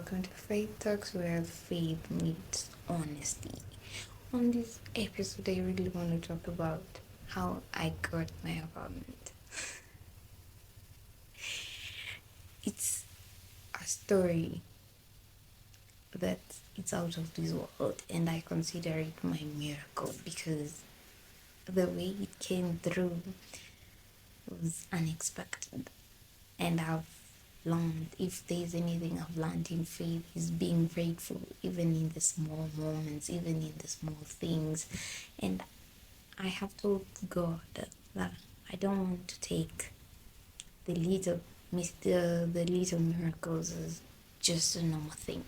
welcome to Faith Talks, where faith meets honesty. On this episode, I really want to talk about how I got my apartment. It's a story that it's out of this world, and I consider it my miracle because the way it came through was unexpected. And I've learned, if there's anything I've learned in faith, is being grateful, even in the small moments, even in the small things. And I have told God that I don't want to take the the little miracles as just a normal thing.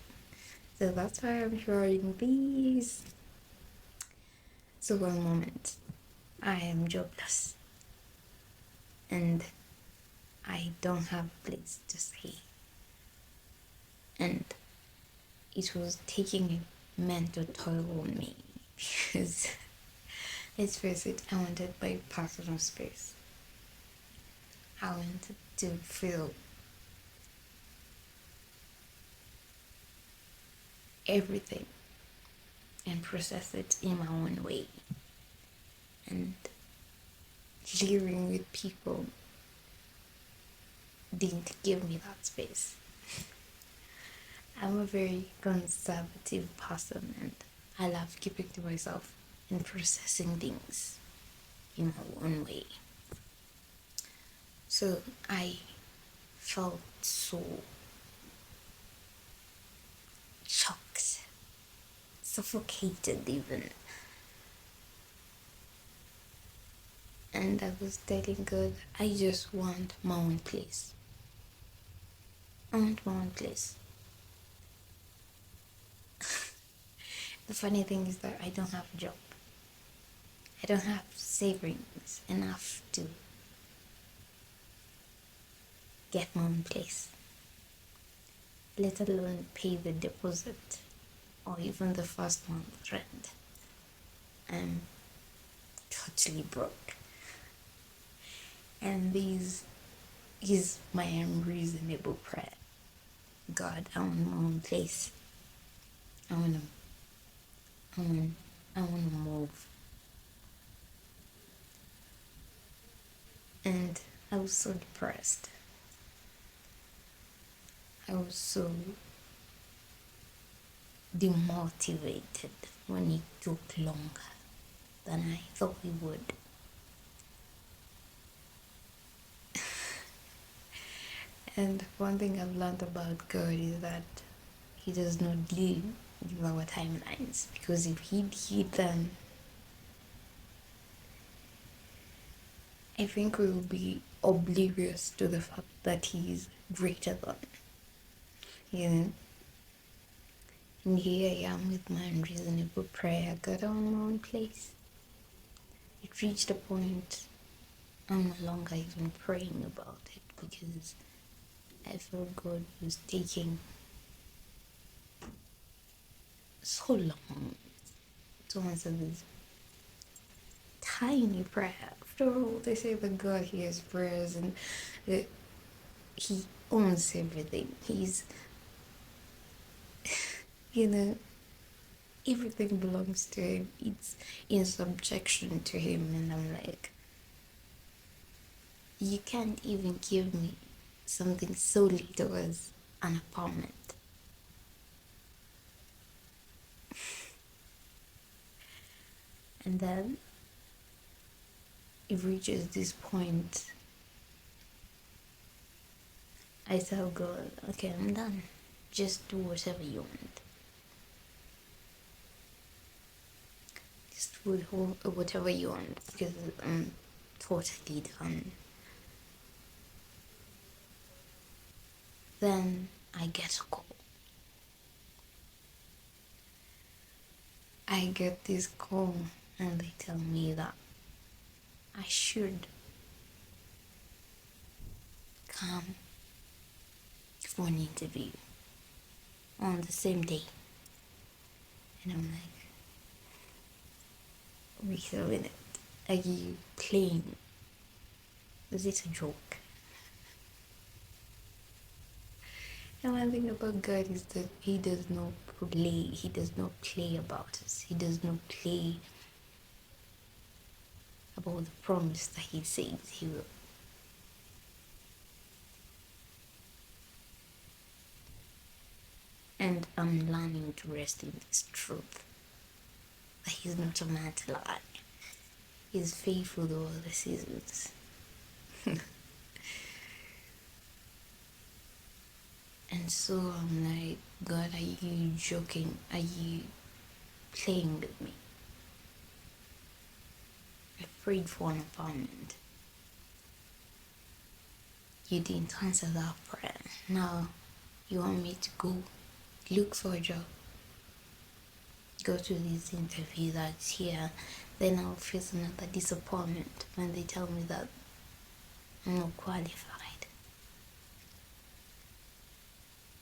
So that's why I'm sharing these. So one moment, I am jobless and I don't have a place to stay. And it was taking a mental toll on me because, let's face it, I wanted my personal space. I wanted to feel everything and process it in my own way. And living with people didn't give me that space. I'm a very conservative person and I love keeping to myself and processing things in my own way. So I felt so shocked, suffocated even. And I was telling God, I just want my own place. I want my own place. The funny thing is that I don't have a job. I don't have savings enough to get my own place, let alone pay the deposit or even the first month rent. I'm totally broke. And this is my unreasonable prayer. God, I want my own place. I want to move. And I was so depressed. I was so demotivated when it took longer than I thought it would. And one thing I've learned about God is that He does not deal with our timelines, because if He did, then I think we will be oblivious to the fact that He is greater than. You know? And here I am with my unreasonable prayer. God, I want my own place. It reached a point I'm no longer even praying about it because I felt God was taking so long to answer this tiny prayer. After all, they say that God hears prayers and He owns everything. He's, everything belongs to Him. It's in subjection to Him. And I'm like, you can't even give me something so little as an apartment. And then it reaches this point. I tell God, okay, I'm done. Just do whatever you want. Just do whatever you want because I'm totally done. Then I get a call. I get this call and they tell me that I should come for an interview on the same day. And I'm like, wait a minute, are you playing? Is it a joke? And one thing about God is that He does not play about us. He does not play about the promise that He says He will. And I'm learning to rest in this truth that He's not a man to lie. He's faithful to all the seasons. And so I'm like, God, are you joking? Are you playing with me? I prayed for an apartment. You didn't answer that prayer. Now you want me to go look for a job, go to this interview that's here, then I'll face another disappointment when they tell me that I'm not qualified.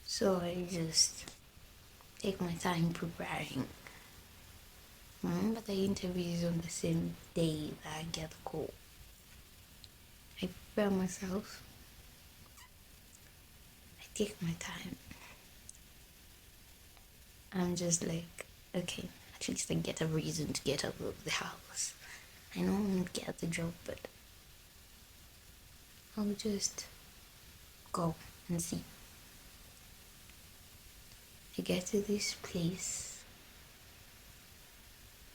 So I just take my time preparing. Remember, the interview is on the same day that I get the call. I prepare myself. I take my time. I'm just like, okay, at least I get a reason to get out of the house. I know I won't get the job, but I'll just go and see. I get to this place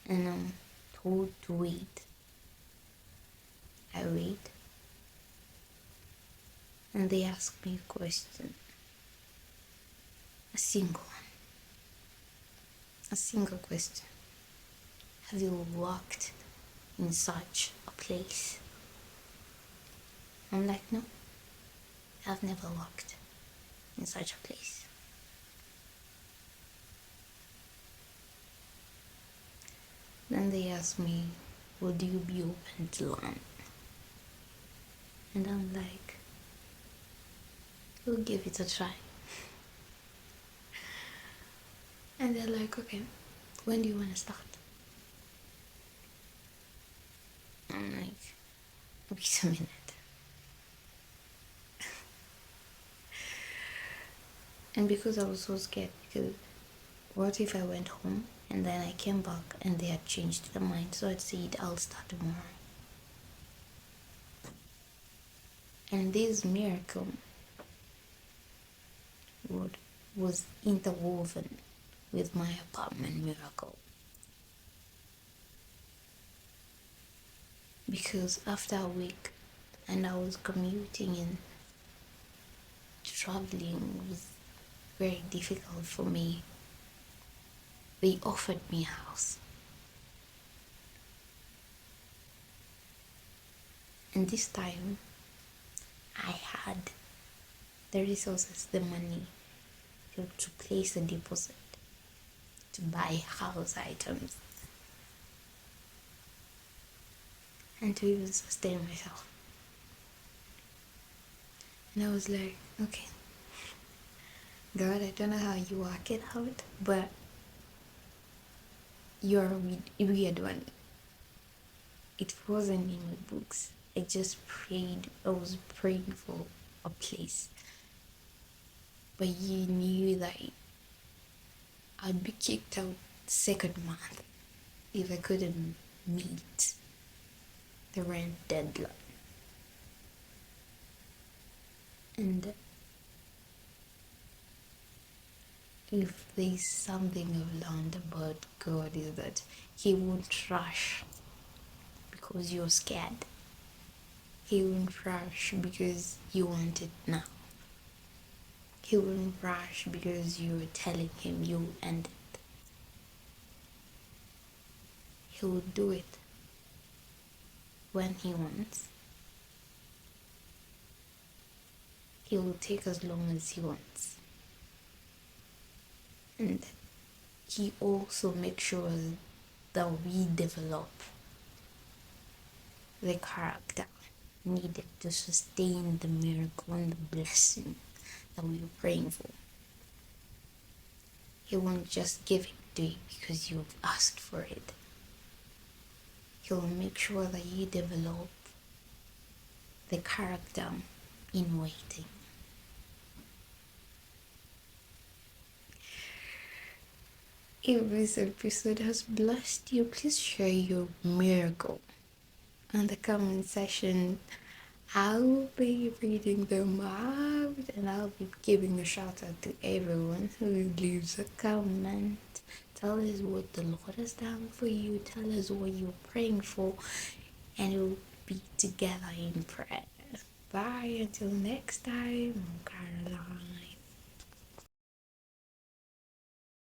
and I'm told to wait. I wait and they ask me a question. A single one. A single question. Have you walked in such a place? I'm like, no, I've never walked in such a place. Then they ask me, would you be open to learn? And I'm like, we'll give it a try. And they're like, okay, when do you want to start? I'm like, wait a minute. And because I was so scared, because what if I went home and then I came back and they had changed their mind? So I'd said, I'll start tomorrow. And this miracle was interwoven with my apartment miracle. Because after a week, and I was commuting and traveling was very difficult for me, they offered me a house. And this time, I had the resources, the money to place a deposit, to buy house items, and to even sustain myself. And I was like, okay, God, I don't know how you work it out, but you're a weird one. It wasn't in the books. I just prayed. I was praying for a place. But you knew that I'd be kicked out second month if I couldn't meet the rent deadline. And if there's something I've learned about God is that He won't rush because you're scared. He won't rush because you want it now. He won't rush because you're telling Him you end it. He will do it when He wants. He will take as long as He wants. And He also makes sure that we develop the character needed to sustain the miracle and the blessing that we are praying for. He won't just give it to you because you've asked for it. He'll make sure that you develop the character in waiting. If this episode has blessed you, please share your miracle in the comment section. I'll be reading them out and I'll be giving a shout out to everyone who leaves a comment. Tell us what the Lord has done for you. Tell us what you're praying for, and we'll be together in prayer. Bye until next time, Caroline.